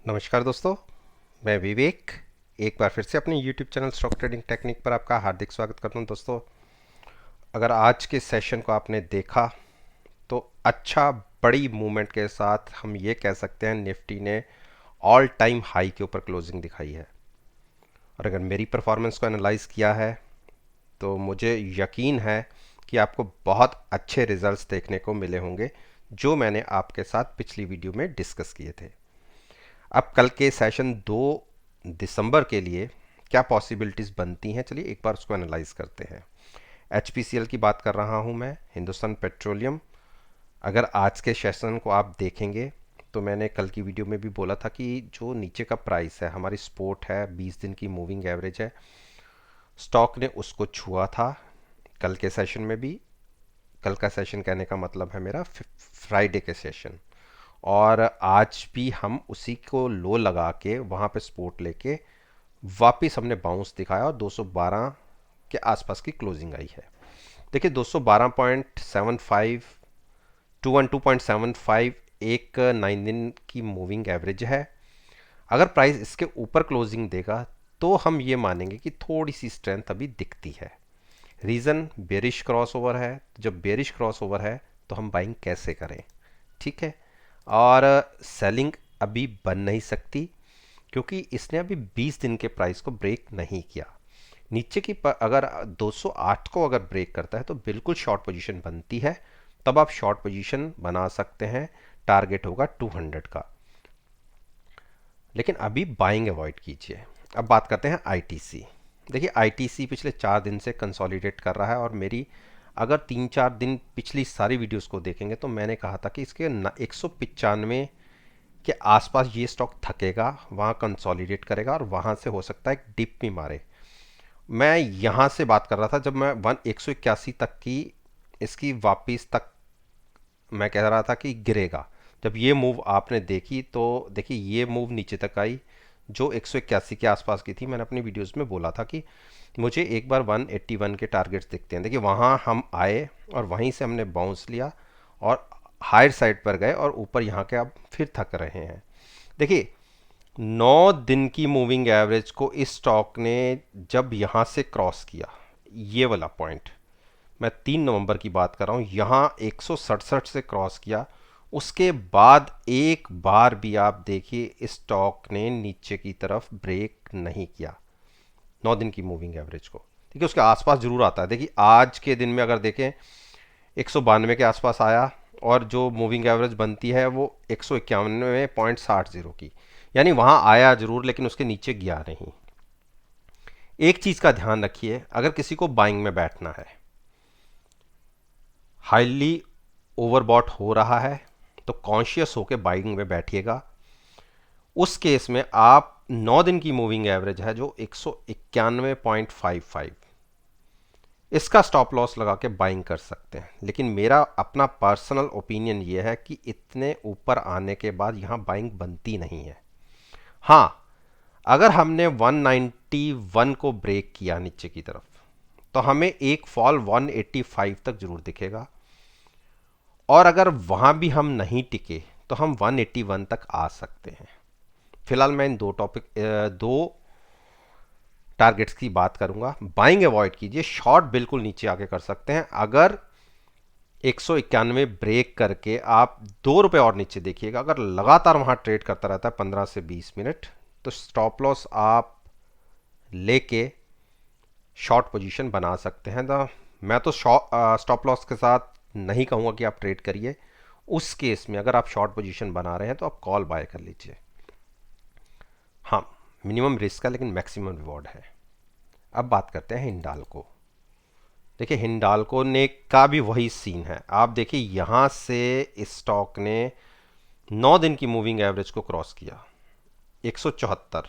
नमस्कार दोस्तों, मैं विवेक एक बार फिर से अपने YouTube channel stock trading technique पर आपका हार्दिक स्वागत करता हूं। दोस्तों, अगर आज के सेशन को आपने देखा तो अच्छा बड़ी मूवमेंट के साथ हम ये कह सकते हैं निफ्टी ने ऑल टाइम हाई के ऊपर क्लोजिंग दिखाई है। और अगर मेरी परफॉर्मेंस को एनालाइज किया है तो मुझे यकीन है कि आपको बहुत अच्छे रिजल्ट्स देखने को मिले होंगे जो मैंने आपके साथ पिछली वीडियो में डिस्कस किए थे। अब कल के सेशन 2 दिसंबर के लिए क्या पॉसिबिलिटीज़ बनती हैं, चलिए एक बार उसको एनालाइज करते हैं। एच की बात कर रहा हूं मैं, हिंदुस्तान पेट्रोलियम। अगर आज के सेशन को आप देखेंगे तो मैंने कल की वीडियो में भी बोला था कि जो नीचे का प्राइस है, हमारी सपोर्ट है 20 दिन की मूविंग एवरेज है, स्टॉक ने उसको छुआ था कल के सेशन में भी। कल का सेशन कहने का मतलब है मेरा फ्राइडे के सेशन। और आज भी हम उसी को लो लगा के वहाँ पे सपोर्ट लेके वापस हमने बाउंस दिखाया और 212 के आसपास की क्लोजिंग आई है। देखिए 212.75 212.75 एक 9 दिन की मूविंग एवरेज है। अगर प्राइस इसके ऊपर क्लोजिंग देगा तो हम ये मानेंगे कि थोड़ी सी स्ट्रेंथ अभी दिखती है। रीज़न बेरिश क्रॉस ओवर है। जब बेरिश क्रॉस ओवर है तो हम बाइंग कैसे करें, ठीक है। और सेलिंग अभी बन नहीं सकती क्योंकि इसने अभी 20 दिन के प्राइस को ब्रेक नहीं किया। नीचे की अगर 208 को अगर ब्रेक करता है तो बिल्कुल शॉर्ट पोजीशन बनती है, तब आप शॉर्ट पोजीशन बना सकते हैं। टारगेट होगा 200 का, लेकिन अभी बाइंग अवॉइड कीजिए। अब बात करते हैं आईटीसी। देखिए आईटीसी पिछले 4 दिन से कंसोलिडेट कर रहा है और मेरी अगर 3-4 दिन पिछली सारी वीडियोस को देखेंगे तो मैंने कहा था कि इसके 195 के आसपास ये स्टॉक थकेगा, वहाँ कंसोलिडेट करेगा और वहाँ से हो सकता है एक डिप भी मारे। मैं यहाँ से बात कर रहा था जब मैं 181 तक की इसकी वापस तक मैं कह रहा था कि गिरेगा। जब ये मूव आपने देखी तो देखिए ये मूव नीचे तक आई जो 181 के आसपास की थी। मैंने अपनी वीडियोस में बोला था कि मुझे एक बार 181 के टारगेट्स दिखते हैं। देखिए वहाँ हम आए और वहीं से हमने बाउंस लिया और हायर साइड पर गए और ऊपर यहाँ के अब फिर थक रहे हैं। देखिए 9 दिन की मूविंग एवरेज को इस स्टॉक ने जब यहाँ से क्रॉस किया, ये वाला पॉइंट मैं 3 नवंबर की बात कर रहा हूँ, यहाँ 167 से क्रॉस किया। उसके बाद एक बार भी आप देखिए इस स्टॉक ने नीचे की तरफ ब्रेक नहीं किया 9 दिन की मूविंग एवरेज को। ठीक है, उसके आसपास जरूर आता है। देखिए आज के दिन में अगर देखें 192 के आसपास आया और जो मूविंग एवरेज बनती है वो 191.60 की, यानी वहाँ आया जरूर लेकिन उसके नीचे गया नहीं। एक चीज़ का ध्यान रखिए, अगर किसी को बाइंग में बैठना है, हाईली ओवरबॉट हो रहा है तो कॉन्शियस होकर बाइंग में बैठिएगा। उस केस में आप 9 दिन की मूविंग एवरेज है जो 191.55, इसका स्टॉप लॉस लगा के बाइंग कर सकते हैं। लेकिन मेरा अपना पर्सनल ओपिनियन ये है कि इतने ऊपर आने के बाद यहाँ बाइंग बनती नहीं है। हाँ, अगर हमने 191 को ब्रेक किया नीचे की तरफ तो हमें एक फॉल 185 तक जरूर दिखेगा और अगर वहाँ भी हम नहीं टिके तो हम 181 तक आ सकते हैं। फिलहाल मैं इन दो टारगेट्स की बात करूंगा। बाइंग अवॉइड कीजिए, शॉर्ट बिल्कुल नीचे आके कर सकते हैं। अगर 191 ब्रेक करके आप 2 रुपए और नीचे देखिएगा, अगर लगातार वहां ट्रेड करता रहता है 15 से 20 मिनट तो स्टॉप लॉस आप लेके शॉर्ट पोजीशन बना सकते हैं। मैं तो स्टॉप लॉस के साथ नहीं कहूँगा कि आप ट्रेड करिए। उस केस में अगर आप शॉर्ट पोजीशन बना रहे हैं तो आप कॉल बाय कर लीजिए। हाँ, मिनिमम रिस्क है लेकिन मैक्सिमम रिवॉर्ड है। अब बात करते हैं हिंडाल्को। देखिए हिंडाल्को ने का भी वही सीन है। आप देखिए यहाँ से इस स्टॉक ने 9 दिन की मूविंग एवरेज को क्रॉस किया, 174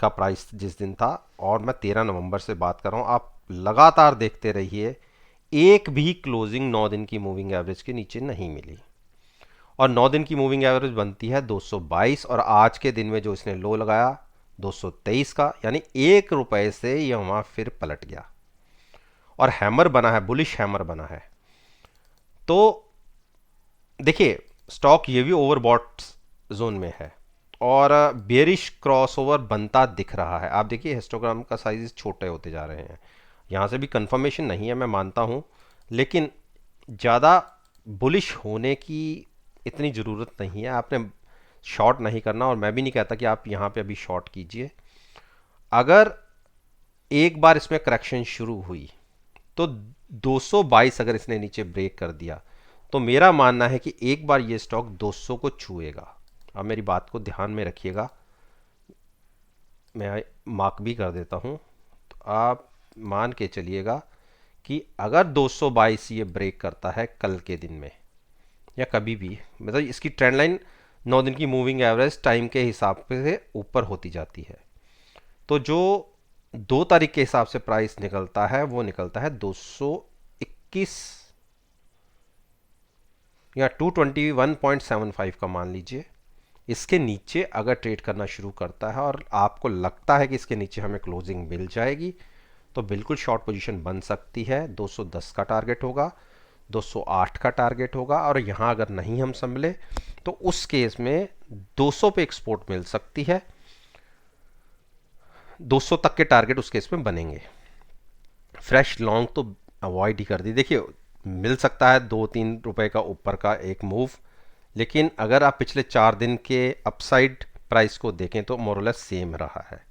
का प्राइस जिस दिन था, और मैं 13 नवंबर से बात कर रहा हूँ। आप लगातार देखते रहिए, एक भी क्लोजिंग 9 दिन की मूविंग एवरेज के नीचे नहीं मिली और 9 दिन की मूविंग एवरेज बनती है 222 और आज के दिन में जो इसने लो लगाया 223 का, यानी 1 रुपए से यह वहां फिर पलट गया और हैमर बना है, बुलिश हैमर बना है। तो देखिए स्टॉक ये भी ओवरबॉट जोन में है और बेरिश क्रॉसओवर बनता दिख रहा है। आप देखिए हिस्टोग्राम का साइज छोटे होते जा रहे हैं। यहाँ से भी कंफर्मेशन नहीं है, मैं मानता हूँ, लेकिन ज़्यादा बुलिश होने की इतनी ज़रूरत नहीं है। आपने शॉर्ट नहीं करना, और मैं भी नहीं कहता कि आप यहाँ पे अभी शॉर्ट कीजिए। अगर एक बार इसमें करेक्शन शुरू हुई तो 222 अगर इसने नीचे ब्रेक कर दिया तो मेरा मानना है कि एक बार ये स्टॉक 200 को छुएगा। अब मेरी बात को ध्यान में रखिएगा, मैं मार्क भी कर देता हूँ। तो आप मान के चलिएगा कि अगर 222 ये ब्रेक करता है कल के दिन में या कभी भी, मतलब इसकी ट्रेंड लाइन 9 दिन की मूविंग एवरेज टाइम के हिसाब से ऊपर होती जाती है, तो जो 2 तारीख के हिसाब से प्राइस निकलता है वो निकलता है 221 या 221.75 का मान लीजिए। इसके नीचे अगर ट्रेड करना शुरू करता है और आपको लगता है कि इसके नीचे हमें क्लोजिंग मिल जाएगी तो बिल्कुल शॉर्ट पोजीशन बन सकती है। 210 का टारगेट होगा, 208 का टारगेट होगा, और यहाँ अगर नहीं हम संभले तो उस केस में 200 पे एक्सपोर्ट मिल सकती है। 200 तक के टारगेट उस केस में बनेंगे। फ्रेश लॉन्ग तो अवॉइड ही कर दी। देखिए मिल सकता है 2-3 रुपए का ऊपर का एक मूव, लेकिन अगर आप पिछले 4 दिन के अपसाइड प्राइस को देखें तो मोरलेस सेम रहा है।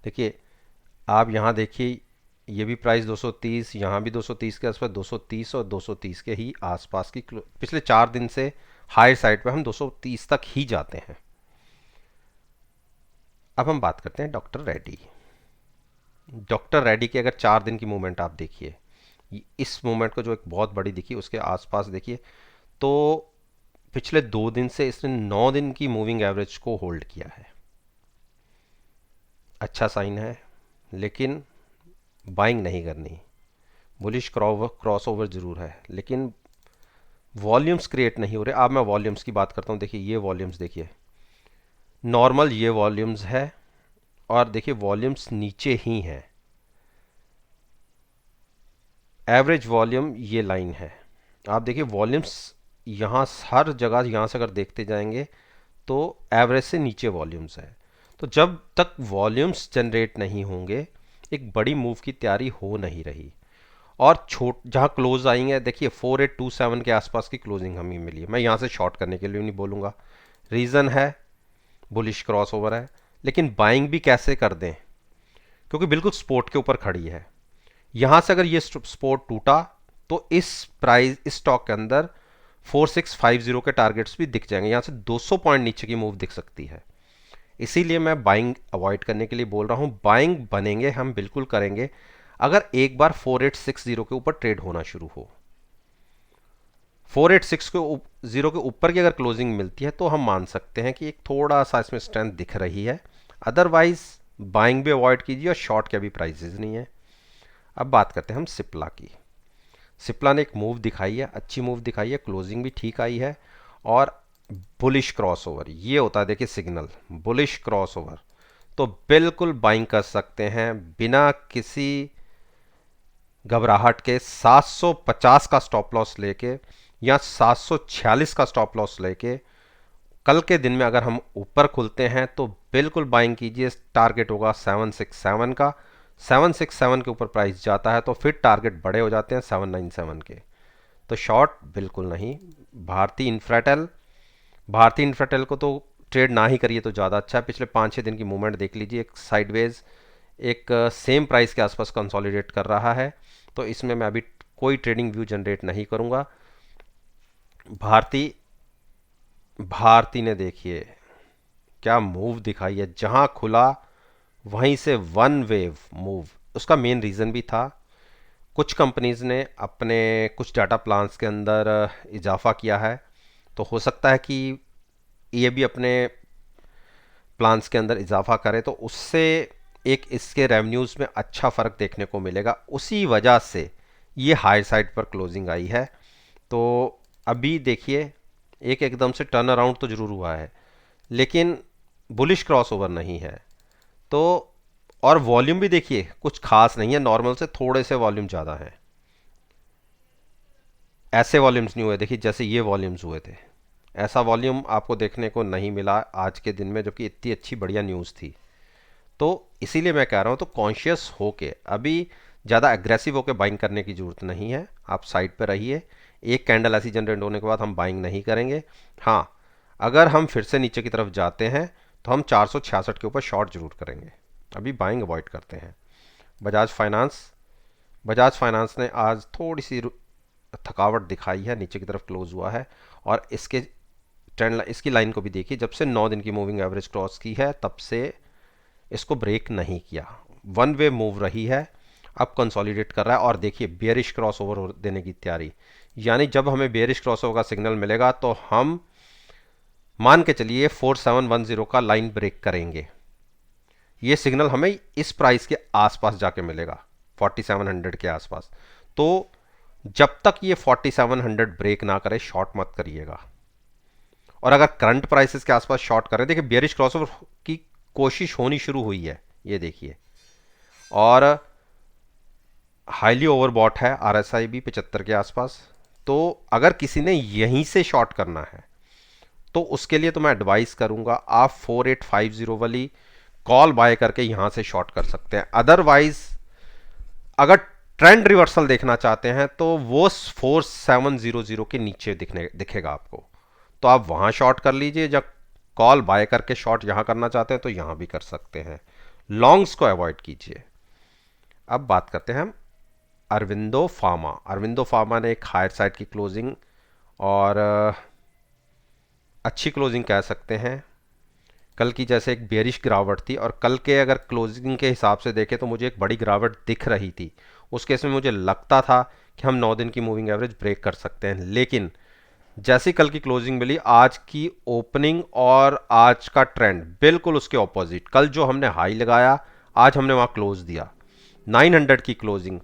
देखिए आप यहाँ देखिए, ये भी प्राइस 230, यहाँ भी 230 के आसपास, 230 और 230 के ही आसपास की पिछले 4 दिन से हायर साइड पे हम 230 तक ही जाते हैं। अब हम बात करते हैं डॉक्टर रेड्डी। डॉक्टर रेड्डी की अगर 4 दिन की मूवमेंट आप देखिए, इस मूवमेंट को जो एक बहुत बड़ी दिखी उसके आसपास देखिए, तो पिछले 2 दिन से इसने 9 दिन की मूविंग एवरेज को होल्ड किया है। अच्छा साइन है, लेकिन बाइंग नहीं करनी। बुलिश क्रॉसओवर जरूर है, लेकिन वॉल्यूम्स क्रिएट नहीं हो रहे। अब मैं वॉल्यूम्स की बात करता हूँ। देखिए ये वॉल्यूम्स देखिए, नॉर्मल ये वॉल्यूम्स है, और देखिए वॉल्यूम्स नीचे ही हैं। एवरेज वॉल्यूम ये लाइन है। आप देखिए वॉल्यूम्स यहाँ हर जगह, यहाँ से अगर देखते जाएंगे तो एवरेज से नीचे वॉल्यूम्स है। तो जब तक वॉल्यूम्स जनरेट नहीं होंगे एक बड़ी मूव की तैयारी हो नहीं रही। और जहाँ क्लोज आएंगे, देखिए 4827 के आसपास की क्लोजिंग हमें मिली है। मैं यहाँ से शॉर्ट करने के लिए नहीं बोलूँगा, रीज़न है बुलिश क्रॉस ओवर है, लेकिन बाइंग भी कैसे कर दें, क्योंकि बिल्कुल स्पोर्ट के ऊपर खड़ी है। यहाँ से अगर ये स्पोर्ट टूटा तो इस स्टॉक के अंदर 4650 के टारगेट्स भी दिख जाएंगे। यहाँ से 200 पॉइंट नीचे की मूव दिख सकती है। इसीलिए मैं बाइंग अवॉइड करने के लिए बोल रहा हूँ। बाइंग बनेंगे हम बिल्कुल करेंगे अगर एक बार 4860 के ऊपर ट्रेड होना शुरू हो। 4860 के ऊपर की अगर क्लोजिंग मिलती है तो हम मान सकते हैं कि एक थोड़ा सा इसमें स्ट्रेंथ दिख रही है। अदरवाइज बाइंग भी अवॉइड कीजिए, और शॉर्ट के भी प्राइसेस नहीं है। अब बात करते हैं हम सिप्ला की। सिप्ला ने एक मूव दिखाई है, अच्छी मूव दिखाई है, क्लोजिंग भी ठीक आई है, और बुलिश क्रॉसओवर ये होता है। देखिए सिग्नल बुलिश क्रॉसओवर तो बिल्कुल बाइंग कर सकते हैं बिना किसी घबराहट के। 750 का स्टॉप लॉस लेके या 746 का स्टॉप लॉस लेके कल के दिन में अगर हम ऊपर खुलते हैं तो बिल्कुल बाइंग कीजिए। टारगेट होगा 767 का। 767 के ऊपर प्राइस जाता है तो फिर टारगेट बड़े हो जाते हैं 797 के। तो शॉर्ट बिल्कुल नहीं। भारतीय इन्फ्राटेल को तो ट्रेड ना ही करिए तो ज़्यादा अच्छा है। पिछले 5-6 दिन की मूवमेंट देख लीजिए, एक साइडवेज एक सेम प्राइस के आसपास कंसोलिडेट कर रहा है, तो इसमें मैं अभी कोई ट्रेडिंग व्यू जनरेट नहीं करूँगा। भारती ने देखिए क्या मूव दिखाई है, जहाँ खुला वहीं से वन वेव मूव। उसका मेन रीज़न भी था, कुछ कंपनीज ने अपने कुछ डाटा प्लान्स के अंदर इजाफा किया है, तो हो सकता है कि ये भी अपने प्लान्स के अंदर इजाफा करे तो उससे एक इसके रेवेन्यूज़ में अच्छा फ़र्क देखने को मिलेगा। उसी वजह से ये हाई साइड पर क्लोजिंग आई है। तो अभी देखिए एक एकदम से टर्न अराउंड तो ज़रूर हुआ है, लेकिन बुलिश क्रॉसओवर नहीं है। तो और वॉल्यूम भी देखिए कुछ खास नहीं है, नॉर्मल से थोड़े से वॉल्यूम ज़्यादा है। ऐसे वॉल्यूम्स नहीं हुए देखिए जैसे ये वॉल्यूम्स हुए थे। ऐसा वॉल्यूम आपको देखने को नहीं मिला आज के दिन में, जबकि इतनी अच्छी बढ़िया न्यूज़ थी। तो इसीलिए मैं कह रहा हूँ, तो कॉन्शियस होके अभी ज़्यादा एग्रेसिव होके बाइंग करने की ज़रूरत नहीं है। आप साइड पे रहिए, एक कैंडल ऐसी जनरेट होने के बाद हम बाइंग नहीं करेंगे। हाँ, अगर हम फिर से नीचे की तरफ जाते हैं तो हम 466 के ऊपर शॉर्ट जरूर करेंगे। अभी बाइंग अवॉइड करते हैं। बजाज फाइनेंस बजाज फाइनेंस ने आज थोड़ी सी थकावट दिखाई है, नीचे की तरफ क्लोज हुआ है। और इसके ट्रेंड, इसकी लाइन को भी देखिए, जब से 9 दिन की मूविंग एवरेज क्रॉस की है तब से इसको ब्रेक नहीं किया, वन वे मूव रही है। अब कंसोलिडेट कर रहा है और देखिए बेयरिश क्रॉस ओवर देने की तैयारी। यानी जब हमें बेयरिश क्रॉस ओवर का सिग्नल मिलेगा तो हम मान के चलिए 4710 का लाइन ब्रेक करेंगे। ये सिग्नल हमें इस प्राइस के आसपास जाके मिलेगा, 4700 के आसपास। तो जब तक ये 4700 ब्रेक ना करे शॉर्ट मत करिएगा। और अगर करंट प्राइसेस के आसपास शॉर्ट करें, देखिए बियरिश क्रॉसओवर की कोशिश होनी शुरू हुई है, ये देखिए। और हाईली ओवरबॉट है आरएसआई भी 75 के आसपास। तो अगर किसी ने यहीं से शॉर्ट करना है तो उसके लिए तो मैं एडवाइस करूंगा आप 4850 वाली कॉल बाय करके यहां से शॉर्ट कर सकते हैं। अदरवाइज अगर ट्रेंड रिवर्सल देखना चाहते हैं तो वो 4700 के नीचे दिखेगा आपको, तो आप वहां शॉर्ट कर लीजिए। जब कॉल बाय करके शॉर्ट यहां करना चाहते हैं तो यहां भी कर सकते हैं। लॉन्ग्स को अवॉइड कीजिए। अब बात करते हैं हम अरविंदो फार्मा। अरविंदो फार्मा ने एक हायर साइड की क्लोजिंग और अच्छी क्लोजिंग कह सकते हैं। कल की जैसे एक बेरिश गिरावट थी, और कल के अगर क्लोजिंग के हिसाब से देखें तो मुझे एक बड़ी गिरावट दिख रही थी। उस केस में मुझे लगता था कि हम 9 दिन की मूविंग एवरेज ब्रेक कर सकते हैं, लेकिन जैसी कल की क्लोजिंग मिली, आज की ओपनिंग और आज का ट्रेंड बिल्कुल उसके ऑपोजिट। कल जो हमने हाई लगाया आज हमने वहां क्लोज दिया 900 की क्लोजिंग,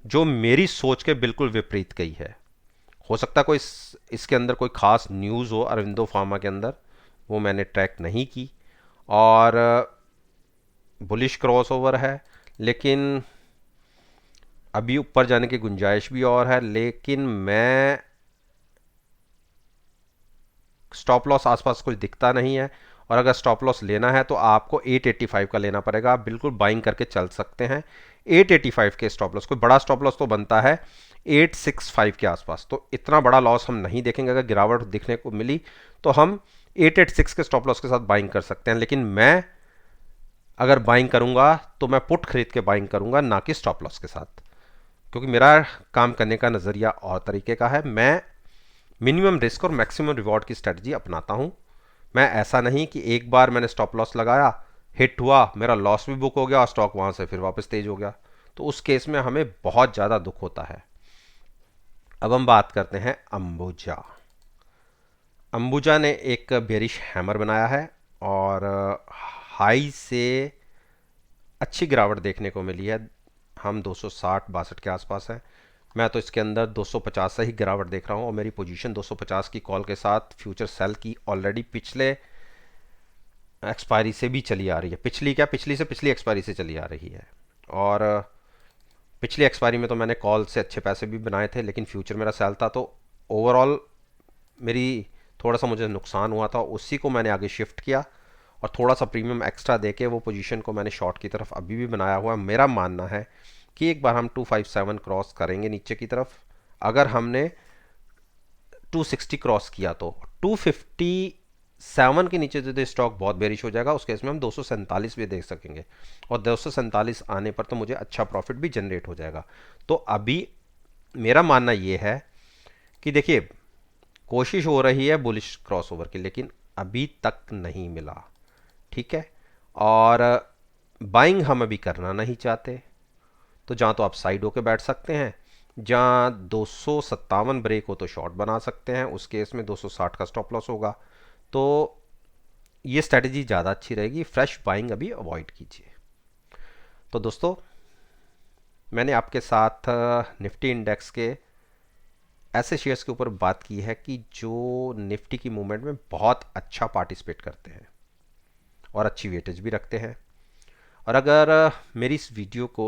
जो मेरी सोच के बिल्कुल विपरीत गई है। हो सकता है कोई इसके अंदर कोई खास न्यूज़ हो अरविंदो फार्मा के अंदर, वो मैंने ट्रैक नहीं की। और बुलिश क्रॉस ओवर है, लेकिन अभी ऊपर जाने की गुंजाइश भी और है। लेकिन मैं स्टॉप लॉस आसपास कुछ दिखता नहीं है, और अगर स्टॉप लॉस लेना है तो आपको 885 का लेना पड़ेगा। आप बिल्कुल बाइंग करके चल सकते हैं 885 के स्टॉप लॉस। कोई बड़ा स्टॉप लॉस तो बनता है 865 के आसपास, तो इतना बड़ा लॉस हम नहीं देखेंगे। अगर गिरावट दिखने को मिली तो हम 886 के स्टॉप लॉस के साथ बाइंग कर सकते हैं। लेकिन मैं अगर बाइंग करूंगा तो मैं पुट खरीद के बाइंग करूंगा, ना कि स्टॉप लॉस के साथ, क्योंकि मेरा काम करने का नज़रिया और तरीके का है। मैं मिनिमम रिस्क और मैक्सिमम रिवॉर्ड की स्ट्रेटजी अपनाता हूं। मैं ऐसा नहीं कि एक बार मैंने स्टॉप लॉस लगाया, हिट हुआ, मेरा लॉस भी बुक हो गया और स्टॉक वहां से फिर वापस तेज हो गया, तो उस केस में हमें बहुत ज़्यादा दुख होता है। अब हम बात करते हैं अंबुजा। अंबुजा ने एक बेरिश हैमर बनाया है और हाई से अच्छी गिरावट देखने को मिली है। हम 260-62 के आसपास हैं। मैं तो इसके अंदर 250 से ही गिरावट देख रहा हूँ, और मेरी पोजीशन 250 की कॉल के साथ फ्यूचर सेल की ऑलरेडी पिछले एक्सपायरी से भी चली आ रही है। पिछली से पिछली एक्सपायरी से चली आ रही है। और पिछली एक्सपायरी में तो मैंने कॉल से अच्छे पैसे भी बनाए थे, लेकिन फ्यूचर मेरा सेल था, तो ओवरऑल मेरी थोड़ा सा मुझे नुकसान हुआ था। उसी को मैंने आगे शिफ्ट किया और थोड़ा सा प्रीमियम एक्स्ट्रा देके वो पोजीशन को मैंने शॉर्ट की तरफ अभी भी बनाया हुआ है। मेरा मानना है कि एक बार हम 257 क्रॉस करेंगे नीचे की तरफ। अगर हमने 260 क्रॉस किया तो 257 के नीचे यदि स्टॉक बहुत बेरिश हो जाएगा, उस केस में हम 247 भी देख सकेंगे, और 247 आने पर तो मुझे अच्छा प्रॉफिट भी जनरेट हो जाएगा। तो अभी मेरा मानना यह है कि देखिए कोशिश हो रही है बुलिश क्रॉसओवर की, लेकिन अभी तक नहीं मिला, ठीक है। और बाइंग हम अभी करना नहीं चाहते, तो जहाँ तो आप साइड होके बैठ सकते हैं, जहाँ 257 ब्रेक हो तो शॉर्ट बना सकते हैं। उस केस में 260 का स्टॉप लॉस होगा, तो ये स्ट्रेटजी ज़्यादा अच्छी रहेगी। फ्रेश बाइंग अभी अवॉइड कीजिए। तो दोस्तों, मैंने आपके साथ निफ्टी इंडेक्स के ऐसे शेयर्स के ऊपर बात की है कि जो निफ्टी की मूवमेंट में बहुत अच्छा पार्टिसिपेट करते हैं और अच्छी वेटेज भी रखते हैं। और अगर मेरी इस वीडियो को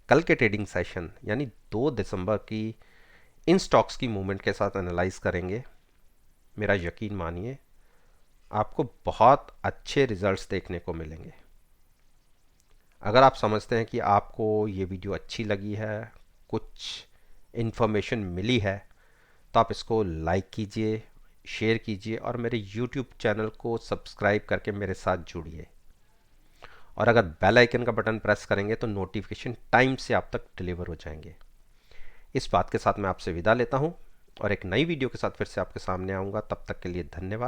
कल के ट्रेडिंग सेशन यानी 2 दिसंबर की इन स्टॉक्स की मूवमेंट के साथ एनालाइज करेंगे मेरा यकीन मानिए, आपको बहुत अच्छे रिजल्ट्स देखने को मिलेंगे। अगर आप समझते हैं कि आपको ये वीडियो अच्छी लगी है, कुछ इन्फॉर्मेशन मिली है, तो आप इसको लाइक कीजिए, शेयर कीजिए और मेरे यूट्यूब चैनल को सब्सक्राइब करके मेरे साथ जुड़िए। और अगर बेल आइकन का बटन प्रेस करेंगे तो नोटिफिकेशन टाइम से आप तक डिलीवर हो जाएंगे। इस बात के साथ मैं आपसे विदा लेता हूं और एक नई वीडियो के साथ फिर से आपके सामने आऊंगा। तब तक के लिए धन्यवाद।